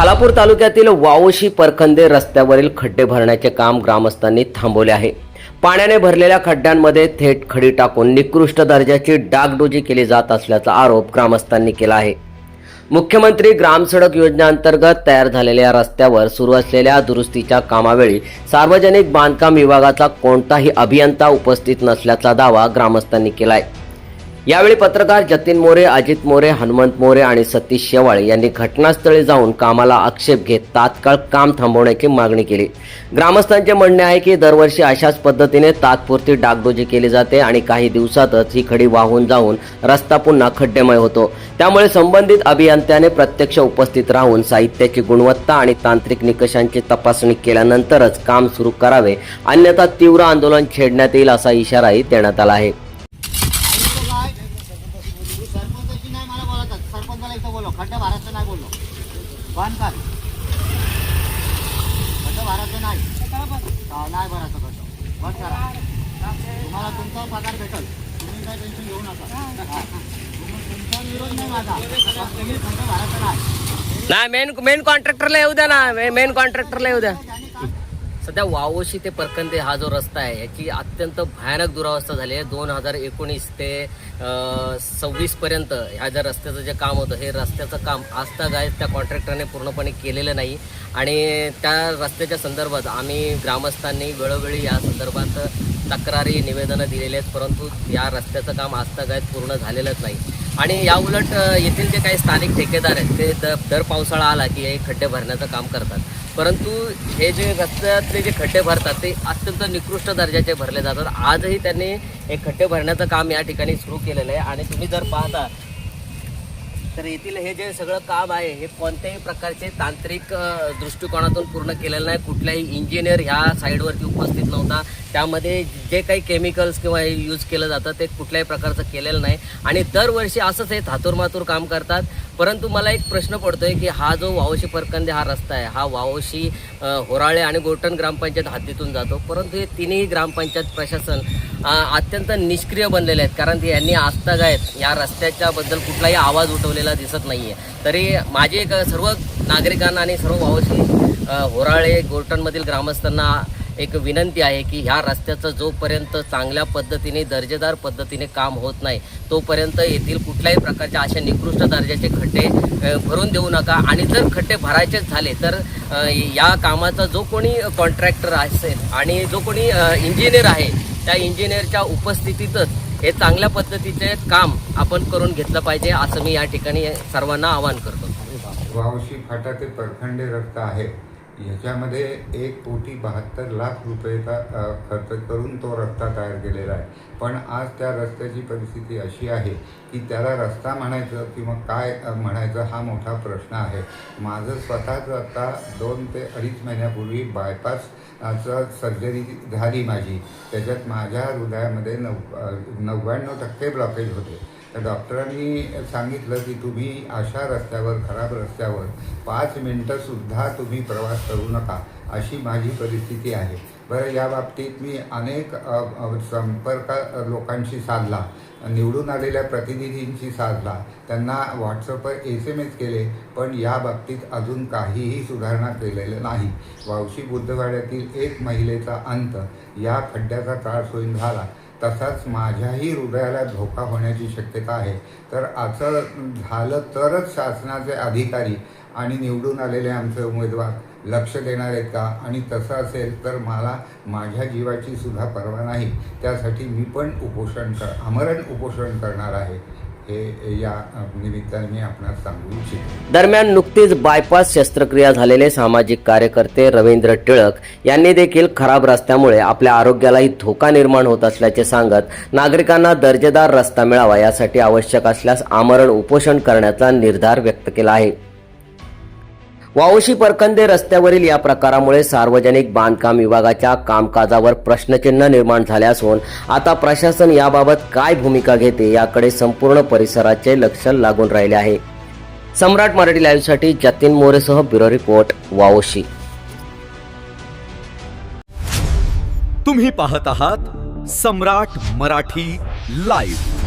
खालापूर तालुक्यातील वावोशी परखंदे रस्त्यावरील खड्डे भरण्याचे काम ग्रामस्थांनी थांबवले आहे। पाण्याने भरलेल्या खड्ड्यांमध्ये थेट खडी टाकून निकृष्ट दर्जाची डागडुजी केली जात असल्याचा आरोप ग्रामस्थांनी केला आहे। मुख्यमंत्री ग्रामसडक योजनेअंतर्गत तयार झालेल्या रस्त्यावर सुरू असलेल्या दुरुस्तीच्या कामावेळी सार्वजनिक बांधकाम विभागाचा कोणताही अभियंता उपस्थित नसल्याचा दावा ग्रामस्थांनी केला आहे। यावेळी पत्रकार जतीन मोरे, अजित मोरे, हनुमंत मोरे आणि सतीश शेवाळे यांनी घटनास्थळी जाऊन कामाला आक्षेप घेत तात्काळ काम थांबवण्याची मागणी केली। ग्रामस्थांचे म्हणणे आहे की दरवर्षी अशाच पद्धतीने तात्पुरती डागडुजी केली जाते आणि काही दिवसातच ही खडी वाहून जाऊन रस्ता पुन्हा खड्डेमय होतो। त्यामुळे संबंधित अभियंत्याने प्रत्यक्ष उपस्थित राहून साहित्याची गुणवत्ता आणि तांत्रिक निकषांची तपासणी केल्यानंतरच काम सुरू करावे, अन्यथा तीव्र आंदोलन छेडण्यात येईल असा इशाराही देण्यात आला आहे। सरपंचाला इथं बोलो, खड्डा भरायचं नाही बोललो, बांधकाम खड्डा भरायचं नाही, नाही भरायचं खड्डा बंद करा। तुम्हाला तुमचा पगार भेटल, तुम्ही काही टेन्शन घेऊ नका। तुमचा विरोध नाही माझा, तुम्ही खड्डा भरायचं नाही। मेन कॉन्ट्रॅक्टरला येऊ द्या ना, मेन कॉन्ट्रॅक्टरला येऊ द्या। सध्या वावोशी ते परखंदे हा जो रस्ता आहे याची अत्यंत भयानक दुरावस्था झाली आहे। 2019 ते 26 पर्यंत ह्या ज्या रस्त्याचं जे काम होतं हे रस्त्याचं काम आजतागायत त्या कॉन्ट्रॅक्टरने पूर्णपणे केलेलं नाही आणि त्या रस्त्याच्या संदर्भात आम्ही ग्रामस्थांनी वेळोवेळी या संदर्भात तक्रारी निवेदनं दिलेली आहेत, परंतु या रस्त्याचं काम आजतागायत पूर्ण झालेलंच नाही। आणि या उलट येथील जे काही स्थानिक ठेकेदार आहेत ते दर पावसाळा आला की हे खड्डे भरण्याचं काम करतात, परंतु हे जे रस्त्यातले जे खड्डे भरतात ते अत्यंत निकृष्ट दर्जाचे भरले जातात। आजही त्यांनी हे खड्डे भरण्याचं काम या ठिकाणी सुरू केलेलं आहे आणि तुम्ही जर पाहता तर येथील हे जे सगळं काम आहे हे कोणत्याही प्रकारचे तांत्रिक दृष्टिकोनातून पूर्ण केलेलं नाही। कुठलाही इंजिनियर ह्या साईडवरती उपस्थित नव्हता, त्यामध्ये जे काही केमिकल्स किंवा हे यूज केलं जातं ते कुठल्याही प्रकारचं केलेलं नाही आणि दरवर्षी असंच हे थातुरमातुर काम करतात। परंतु मला एक प्रश्न पडतोय की हा जो वावोशी परखंदे हा रस्ता आहे हा वावोशी, होराळे आणि गोटण ग्रामपंचायत हद्दीतून जातो, परंतु हे तिन्ही ग्रामपंचायत प्रशासन अत्यंत निष्क्रिय बनलेले आहेत, कारण यांनी आजतागायत या रस्त्याच्या बद्दल कुठलाही आवाज उठवलेला दिसत नाहीये। तरी माझी एक सर्व नागरिकांना आणि सर्व वावोशी, होराळे, गोटणमधील ग्रामस्थांना एक विनंती आहे की ह्या रस्त्याचं जोपर्यंत चांगल्या पद्धतीने दर्जेदार पद्धतीने काम होत नाही तोपर्यंत येथील कुठल्याही प्रकारच्या अशा निकृष्ट दर्जाचे खड्डे भरून देऊ नका आणि जर खड्डे भरायचेच झाले तर या कामाचा जो कोणी कॉन्ट्रॅक्टर असेल आणि जो कोणी इंजिनियर आहे त्या इंजिनियरच्या उपस्थितीतच हे चांगल्या पद्धतीचे काम आपण करून घेतलं पाहिजे, असं मी या ठिकाणी सर्वांना आवाहन करतो। वावोशी फाटा ते परखंडे रस्ता आहे, ह्याच्यामध्ये 1,72,00,000 रुपयेचा खर्च करून तो रस्ता तयार केलेला आहे, पण आज त्या रस्त्याची परिस्थिती अशी आहे की त्याला रस्ता म्हणायचं किंवा काय म्हणायचं हा मोठा प्रश्न आहे। माझं स्वतःच आता 2 ते 2.5 महिन्यापूर्वी बायपासचं सर्जरी झाली माझी, त्याच्यात माझ्या हृदयामध्ये 99% ब्लॉकेज होते। तर डॉक्टरांनी सांगितलं की तुम्ही अशा रस्त्यावर, खराब रस्त्यावर 5 मिनटंसुद्धा तुम्ही प्रवास करू नका, अशी माझी परिस्थिती आहे। बरं, या बाबतीत मी अनेक संपर्क लोकांशी साधला, निवडून आलेल्या प्रतिनिधींशी साधला, त्यांना व्हॉट्सअपवर SMS केले, पण या बाबतीत अजून काहीही सुधारणा केलेलं नाही। वावशी बुद्धवाड्यातील एक महिलेचा अंत या खड्ड्याचा त्रास होईन झाला, तसाच माझ्याही हृदयाला धोका होण्याची शक्यता आहे। तर असं झालं तरच शासनाचे अधिकारी आणि निवडून आलेले आमचे उमेदवार लक्ष देणार आहेत का? आणि तसं असेल तर मला माझ्या जीवाची सुद्धा पर्वा नाही, त्यासाठी मी पण आमरण उपोषण करणार आहे, हे या निमित्ताने मी आपणास सांगू इच्छितो। दरम्यान नुकतीच बायपास शस्त्रक्रिया झालेले सामाजिक कार्यकर्ते रवींद्र टिळक यांनी देखील खराब रस्त्यामुळे आपल्या आरोग्यालाही धोका निर्माण होत असल्याचे सांगत नागरिकांना दर्जेदार रस्ता मिळावा यासाठी आवश्यक असल्यास आमरण उपोषण करण्याचा निर्धार व्यक्त केला आहे। वावोशी परखंदे रस्त्यावरील या प्रकारामुळे सार्वजनिक बांधकाम विभागाच्या कामकाजावर प्रश्नचिन्ह निर्माण झाले असून आता प्रशासन याबाबत काय भूमिका घेते याकडे संपूर्ण परिसराचे लक्ष लागून राहिले आहे। सम्राट मराठी लाईव्हसाठी जतीन मोरेसह ब्युरो रिपोर्ट, वावोशी। तुम्ही पाहत आहात सम्राट मराठी लाईव्ह।